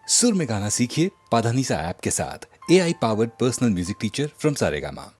सुर में गाना सीखिए पाधानीसा ऐप के साथ। AI powered personal music teacher from Saregama.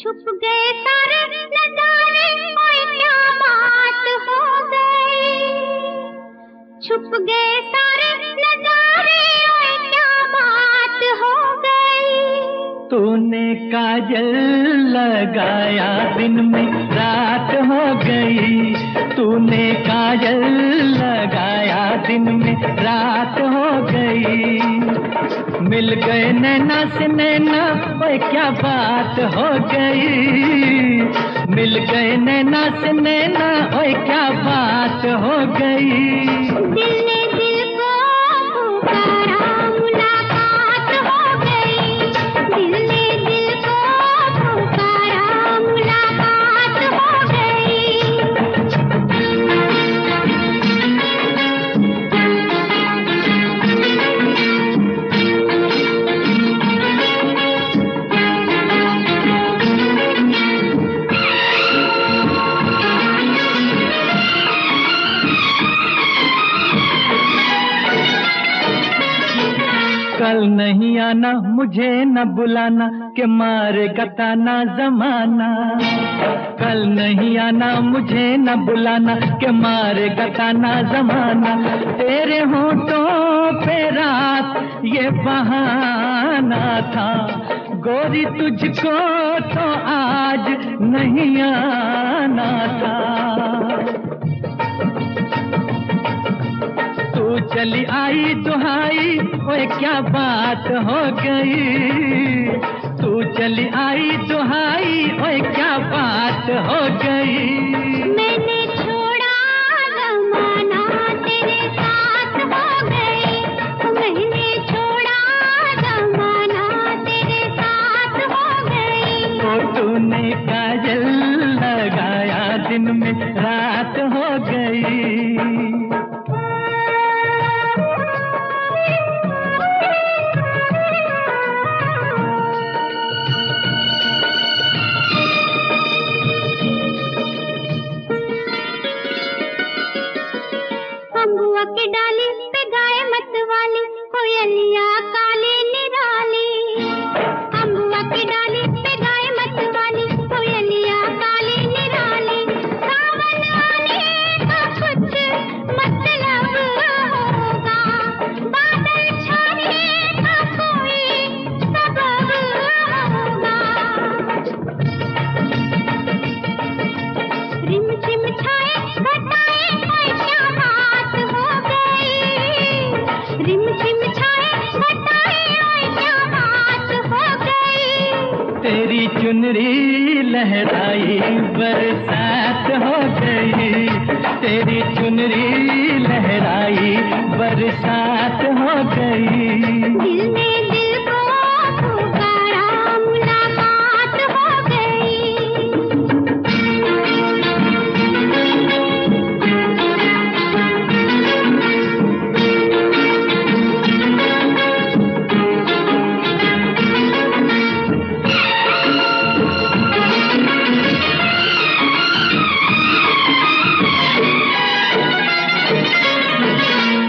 छुप गए सारे नजारे, ओए क्या बात हो गई। छुप गए सारे नजारे, ओए क्या बात हो गई। तूने काजल लगाया दिन में रात हो गई। तूने काजल लगाया दिन में रात हो गई। मिल गए नैना से नैना, ओए क्या बात हो गई। मिल गए नैना से नैना, ओए क्या बात हो गई। दिल ने दिल को पुकारा, मुलाकात हो गई। दिल ने दिल को पुकारा, मुलाकात हो गई। कल नहीं आना, मुझे न बुलाना, के मारेगा ताना जमाना। कल नहीं आना, मुझे न बुलाना, के मारेगा ताना जमाना। तेरे होठों पे रात ये बहाना था, गोरी तुझको तो आज नहीं आना था। तू चली आई दुहाई, ओए क्या बात हो गई। तू चली आई दुहाई, ओए क्या बात हो गई। मैंने छोड़ा ज़माना, तेरे साथ हो गई। मैंने छोड़ा ज़माना, तेरे साथ हो गई। तो तूने काजल लगाया दिन में रात हो गई। अम्बुआ की डाली पे गाए मतवाली, कोयलिया काली निराली। अम्बुआ की डाली पे गाए मतवाली, कोयलिया काली निराली। सावन आने का कुछ मतलब होगा, बादल छाने का कोई सबब होगा। रिम झिम छाए घटाए, ओए क्या बात हो गई। रिम झिम छाए घटाए, ओए क्या बात हो गई। तेरी चुनरी लहराई बरसात हो गई। तेरी चुनरी लहराई बरसात हो गई। दिल ने दिल को पुकारा, मुलाकात हो गई।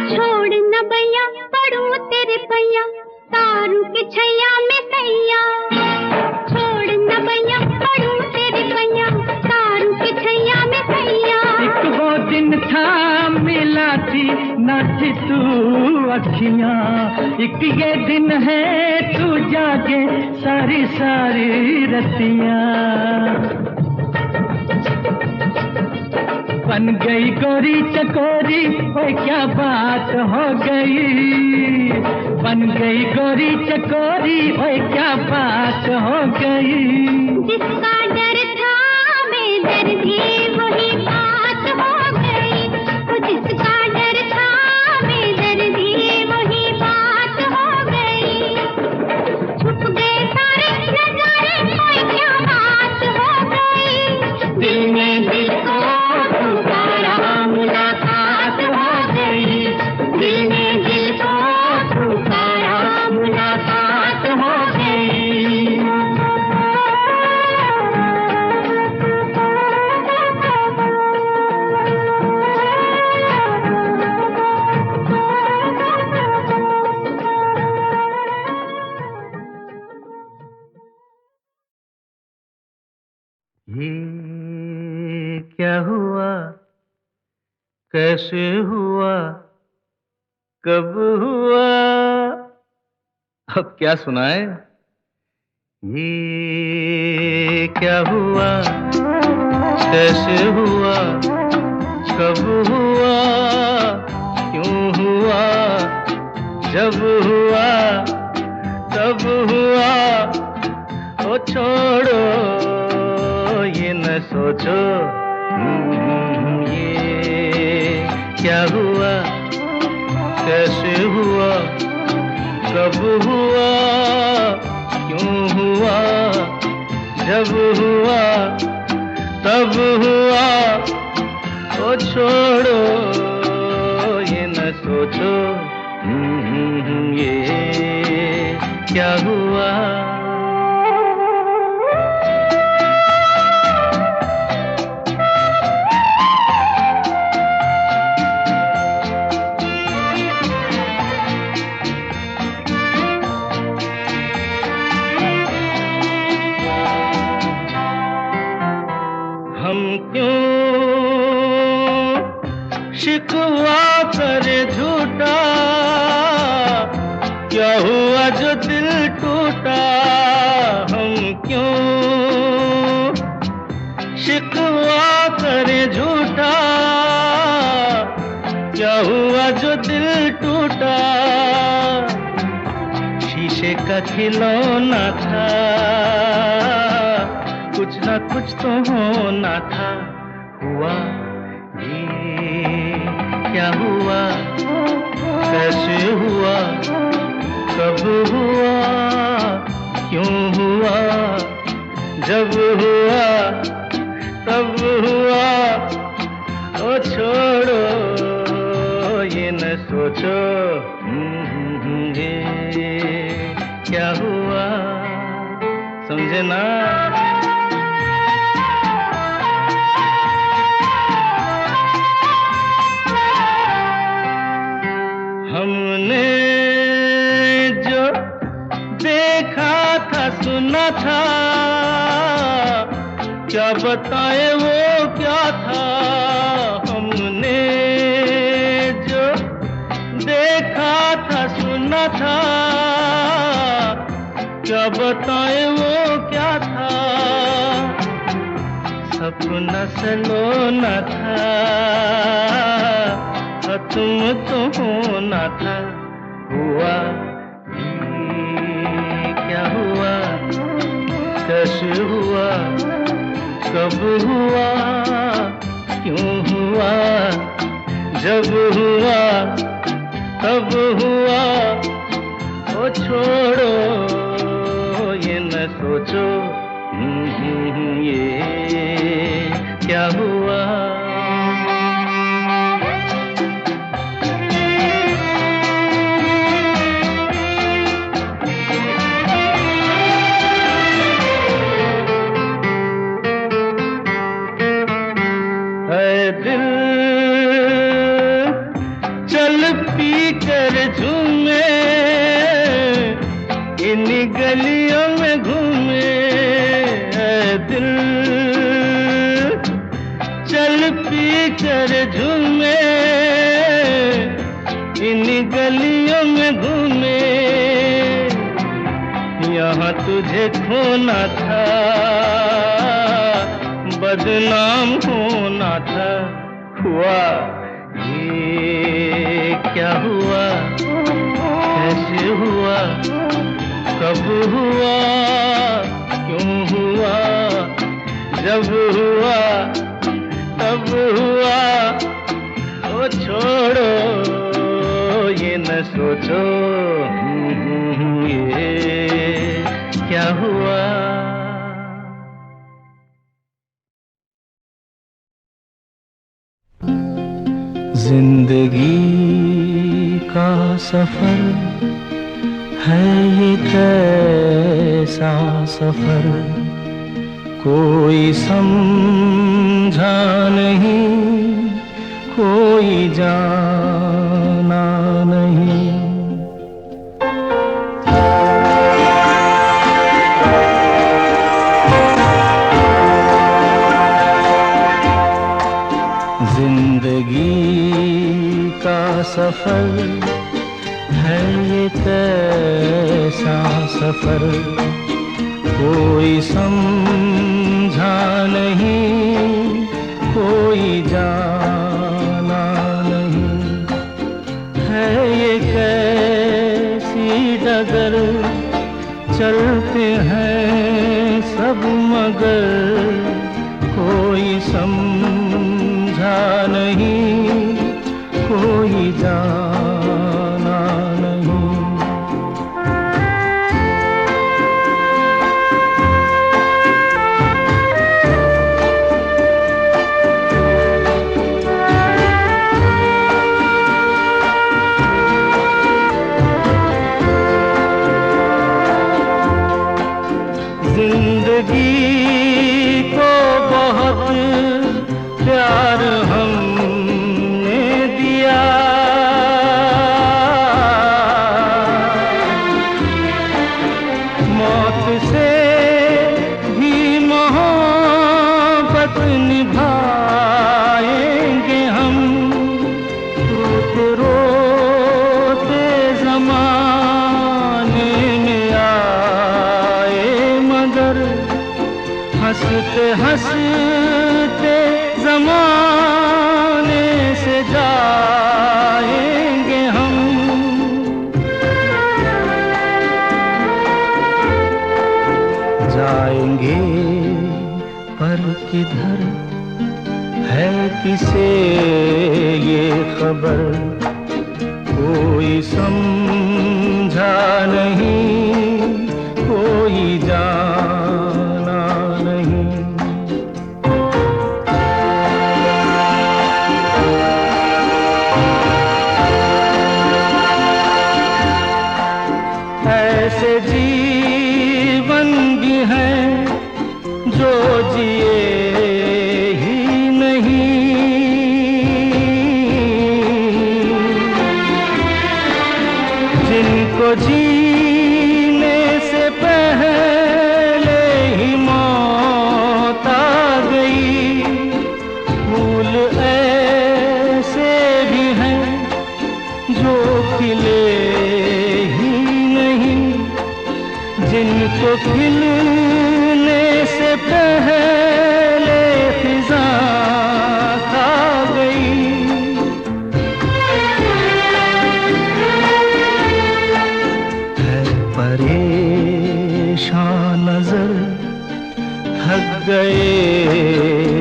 छोड़ न भैया पढ़ूं तेरे भैया, तारू के छैया में सैया। छोड़ न भैया पढ़ूं तेरे भैया, तारू के छैया में सैया। एक वो दिन था मिला थी न थी तू अखियां। एक ये दिन है तू जागे सारी सारी रतियां। बन गई गोरी चकोरी, ओए क्या बात हो गई। बन गई गोरी चकोरी, ओए क्या बात हो गई। जिसका डर था बेदर्दी, वही बात हो गई। वो जिसका डर था बेदर्दी, वही बात हो गई। हुआ, कैसे हुआ, कब हुआ, अब क्या सुनाए? ये क्या हुआ, कैसे हुआ, कब हुआ, क्यों हुआ, जब हुआ, तब हुआ। ओ छोड़ो ये न सोचो, ये क्या हुआ, कैसे हुआ, कब हुआ, क्यों हुआ, जब हुआ, तब हुआ। ओ छोड़ो ये न सोचो, ये क्या हुआ। हम क्यों शिकवा करे झूठा, क्या हुआ जो दिल टूटा। हम क्यों शिकवा करे झूठा, क्या हुआ जो दिल टूटा। शीशे का खिलौना था, कुछ ना कुछ तो होना था। हुआ ये क्या हुआ, कैसे हुआ, कब हुआ, क्यों हुआ, जब हुआ, तब हुआ। ओ छोड़ो ये न सोचो, ये क्या हुआ। समझे ना? हमने जो देखा था, सुना था, क्या बताए वो क्या था। हमने जो देखा था, सुना था, क्या बताए वो क्या था। सपना सलोना था, तुम तो होना था। हुआ ये क्या हुआ, कैसे हुआ, कब हुआ, क्यों हुआ, जब हुआ, तब हुआ। ओ छोड़ो ये न सोचो, ये क्या हुआ। दिल चल पी कर झूमे, इन गलियों में घूमे। दिल चल पी कर झूमे, इन गलियों में घूमे। यहाँ तुझे खोना था, बदनाम होना था। हुआ ये क्या हुआ, कैसे हुआ, कब हुआ, क्यों हुआ, जब हुआ, तब हुआ। ओ छोड़ो ये न सोचो, ये क्या हुआ। जिंदगी का सफर है ये कैसा सफर, कोई समझा नहीं, कोई जाना नहीं। सफर है ये, कैसा सफर कोई समझा नहीं, कोई जाना नहीं। है ये कैसी डगर, चलते हैं सब मगर कोई समझा नहीं, कोई जाना नहीं। जिंदगी को बहुत प्यार हमने दिया, मौत से भी मोहब्बत निभाएंगे हम। रोते रोते ज़माने में आए मगर, हंसते हंसते ज़माने से जाएंगे हम। जाएंगे पर किधर है किसे ये खबर, कोई समझा नहीं, कोई जाना नहीं। ऐसे जीवन भी हैं जो जिए ही नहीं, जिनको जीने से पहले ही मौत आ गई। फूल ऐसे भी हैं जो खिले ही नहीं, जिनको खिलने से पहले फिजा खा गई। है परेशान नजर, थक गए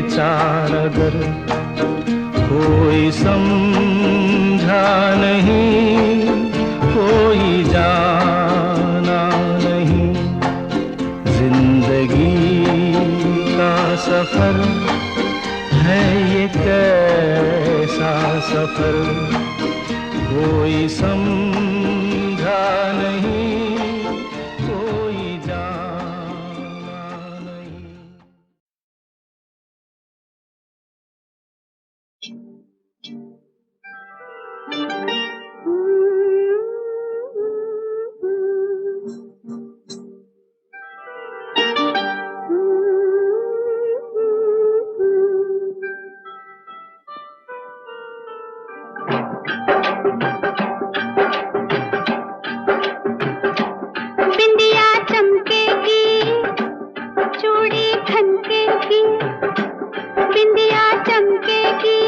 चार अगर, कोई समझा नहीं, कोई जाना नहीं। जिंदगी का सफर है ये, कैसा सफर कोई समझा नहीं, कोई जाना नहीं। बिंदिया चमकेगी, चूड़ी खनकेगी, बिंदिया चमकेगी,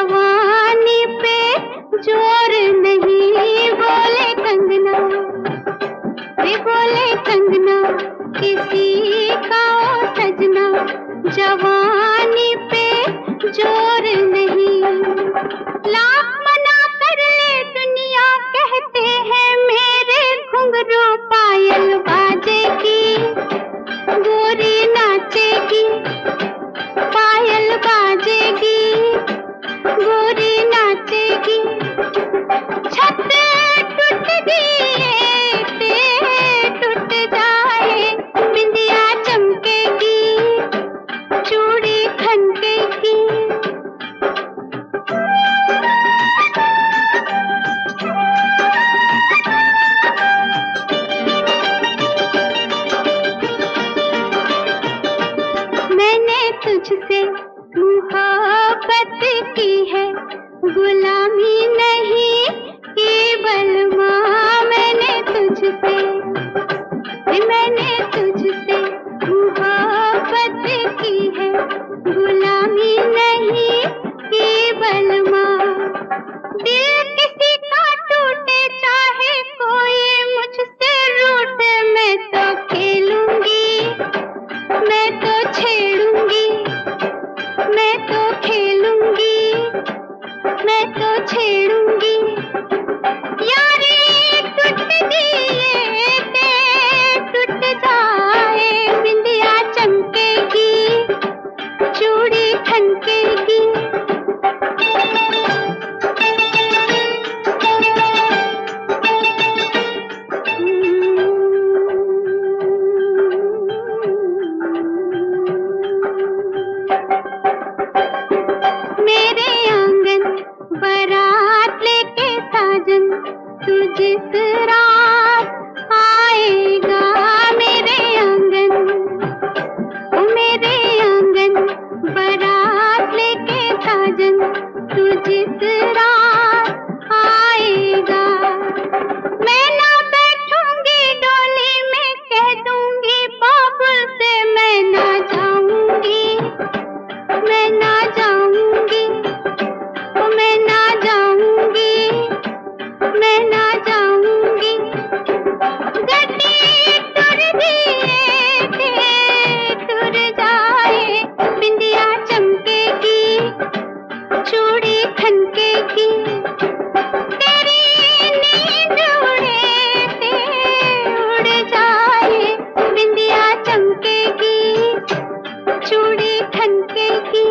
जवानी पे जोर नहीं, बोले कंगना, वे बोले कंगना, किसी का ओ सजना, जवानी पे जोर नहीं। लाख मना कर ले दुनिया, कहते हैं मेरे घुंघरू पायल बाजेगी, गोरी नाचेगी, पायल बाजेगी, गोरी नाचेगी। छत टूट दिए टूट जाए, बिंदिया चमकेगी, चूड़ी खनकेगी। मैंने तुझसे मोहब्बत की है, गुलामी नहीं केवल माँ। मैंने तुझसे मोहब्बत की है, गुलामी नहीं केवल माँ। दिल किसी का टूटे चाहे कोई मुझसे रूठे, मैं तो खेलूंगी, मैं तो छेड़ूंगी, मैं तो खेलूंगी, मैं तो छेड़ूंगी। यारी टूट दिए टूट जाए, बिंदिया चमकेगी, चूड़ी खनकेगी। मेरे आंगन बारात लेके साजन, तू जिस रात आएगा। मेरे आंगन बारात लेके साजन, तू जिस रात आएगा। मैं ना बैठूंगी डोली में, कह दूंगी बाबुल से मैं ना जाऊंगी, मैं ना जाऊंगी, मैं ना जाऊंगी, मैं ना जाऊंगी। गड्डी तुर दिए तुर जाए, बिंदिया चमकेगी, चूड़ी खनकेगी। तेरी नींद उड़ जाए, बिंदिया चमकेगी, चूड़ी खनकेगी।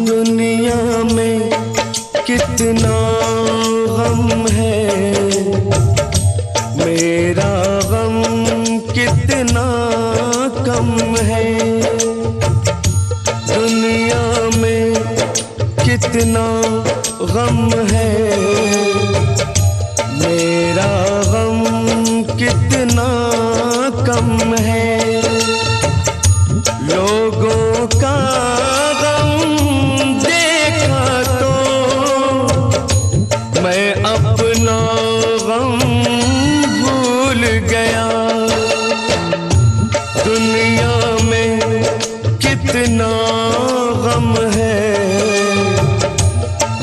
दुनिया में कितना गम है, मेरा गम कितना कम है। दुनिया में कितना गम है, मेरा गम कितना कम है। लोगों का गम देखा तो मैं अपना गम भूल गया। दुनिया में कितना गम है,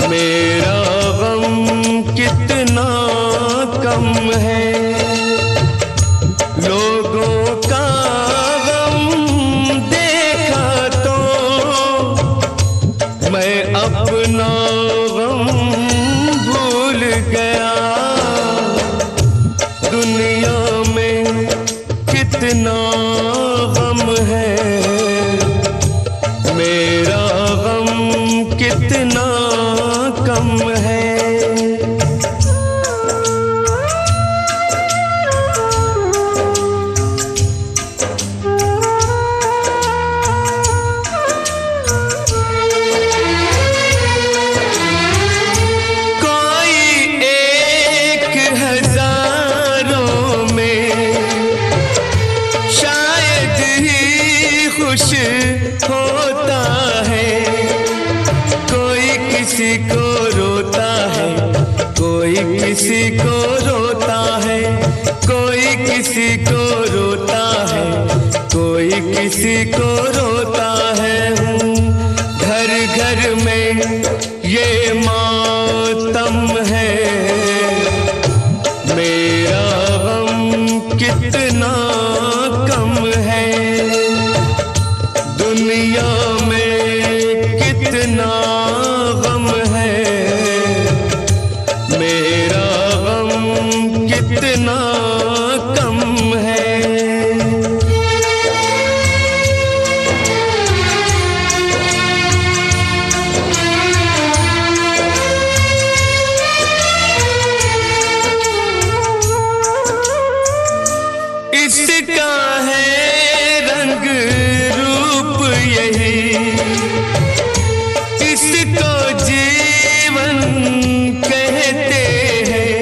मेरा गम कितना कम है। लोगों का मैं अपना गम भूल गया। दुनिया में कितना गम है, मेरा गम कितना कम है। किसी को रोता है, कोई किसी को रोता है, कोई किसी को रोता है, कोई किसी को रोता है। घर घर में ये मातम है, मेरा गम कितना कम है, दुनिया में कितना गम है, मेरा गम कितना कम है। इसका है रंग रूप यही, इसको जीवन कहते हैं।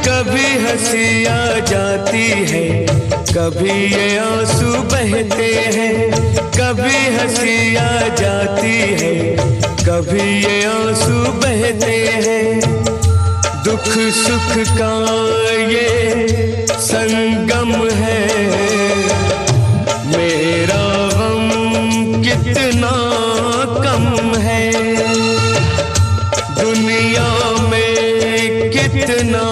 कभी हंसी आ जाती है, कभी ये आंसू बहते हैं, कभी हंसी आ जाती है, कभी ये आंसू बहते हैं। दुख सुख का ये संगम है, मेरा गम कितना कम है, दुनिया में कितना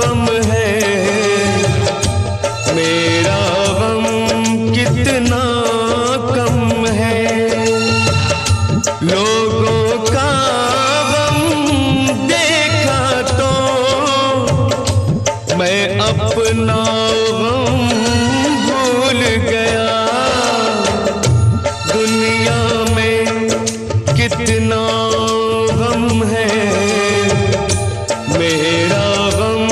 गम है, मेरा गम कितना कम है। लोगों का गम देखा तो मैं अपना गम भूल गया। दुनिया में कितना गम है, मेरा गम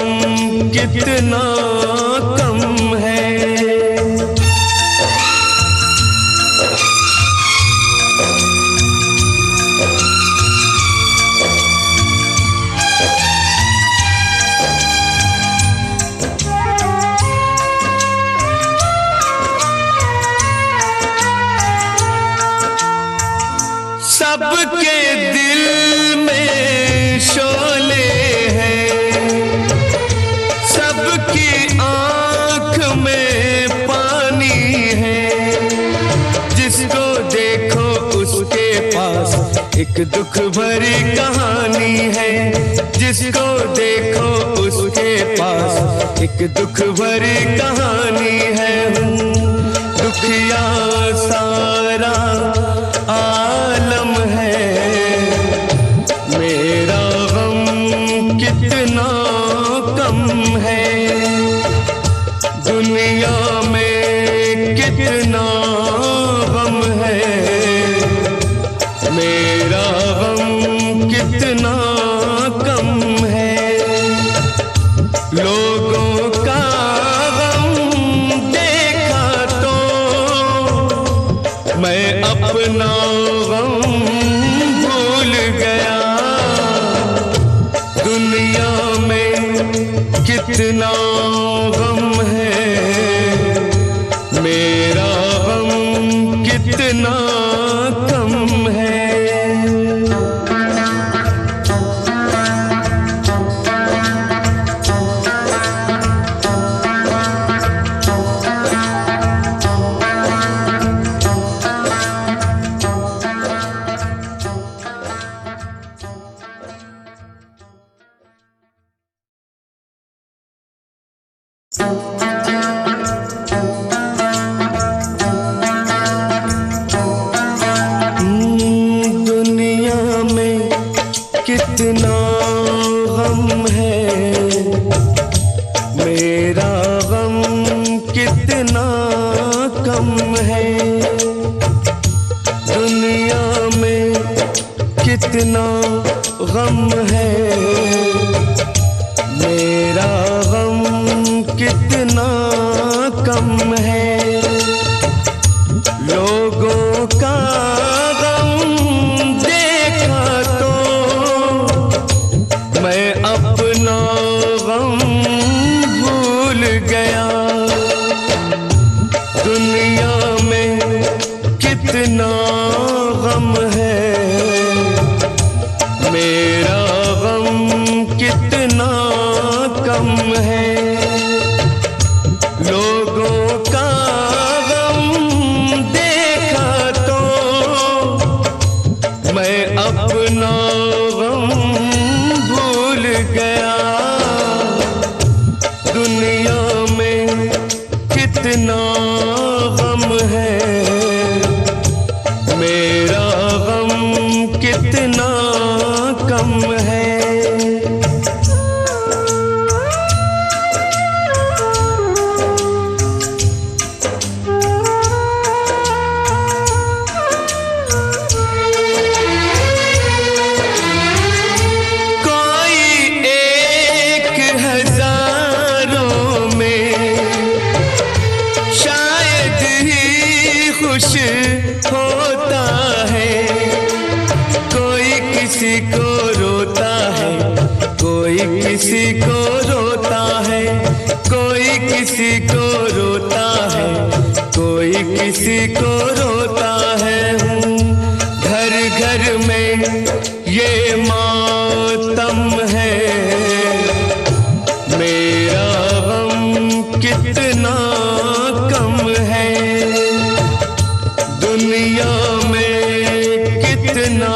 कितना कम है। सबके दिल में शोले हैं, सबकी आंख में पानी है, जिसको देखो उसके पास एक दुख भरी कहानी है, जिसको देखो उसके पास एक दुख भरी कहानी है। दुखिया सारा आलम है, मेरा गम कितना कम है, दुनिया में कितना गम है, मेरा गम कितना कम है। लोगों का गम देखा तो मैं अपना गम भूल गया। दुनिया में कितना गम है, मेरा गम कितना कम है। दुनिया में कितना गम है, मेरा गम कितना कम है, दुनिया में कितना गम है, मेरा गम कितना कम है। लोगों का गम देखा तो मैं अपना गम भूल गया। दुनिया में कितना गम है, किसी को रोता है, कोई किसी को रोता है, कोई किसी को रोता है। घर घर में ये मातम है, मेरा गम कितना कम है। दुनिया में कितना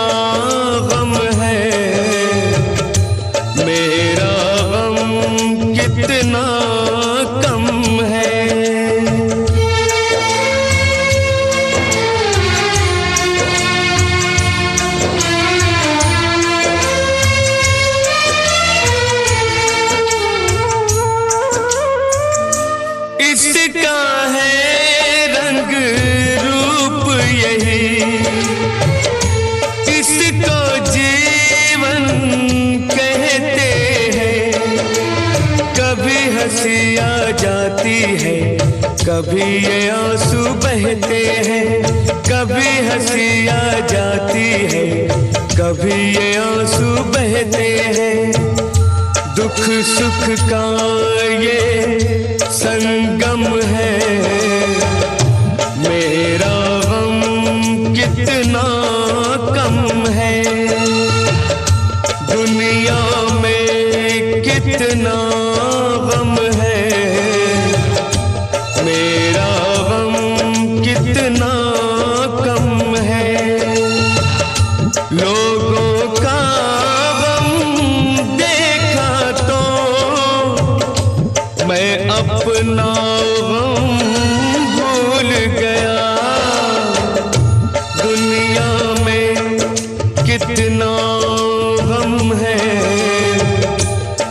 गम है, मेरा गम कितना कम है। इसका है रंग रूप यही, इसको जीवन कहते हैं। कभी हंसी आ जाती है, कभी ये आंसू बहते हैं। कभी हंसी आ जाती है, कभी ये आंसू बहते हैं। दुख सुख का ये संगम है, मेरा गम कितना कम है। दुनिया में कितना गम है, मेरा गम कितना कम है। लोगों का गम देखा तो मैं अपना गम भूल गया। दुनिया में कितना गम है,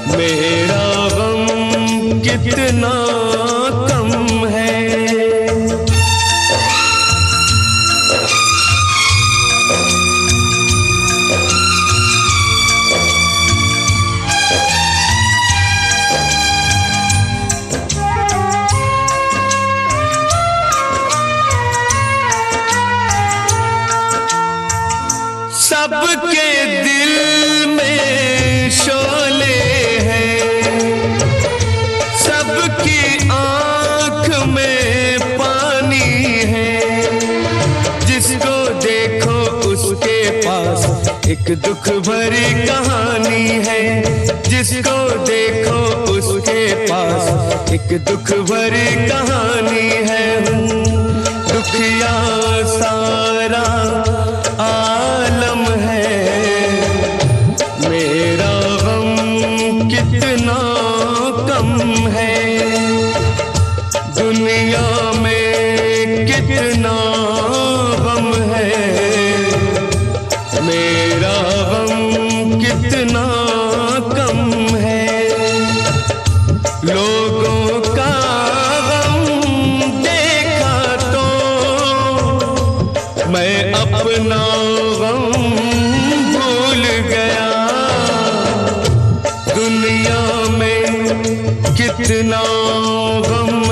मेरा गम कितना कम है। सबके दिल में शोले हैं, सबकी आंख में पानी है। जिसको देखो उसके पास एक दुख भरी कहानी है। जिसको देखो उसके पास एक दुख भरी कहानी है। दुखिया सारा आलम है, मेरा गम कितना कम है। दुनिया में कितना गम है, मेरा गम कितना कम है। लोगों का गम देखा तो मैं अपना गम भूल गया। दुनिया में कितना गम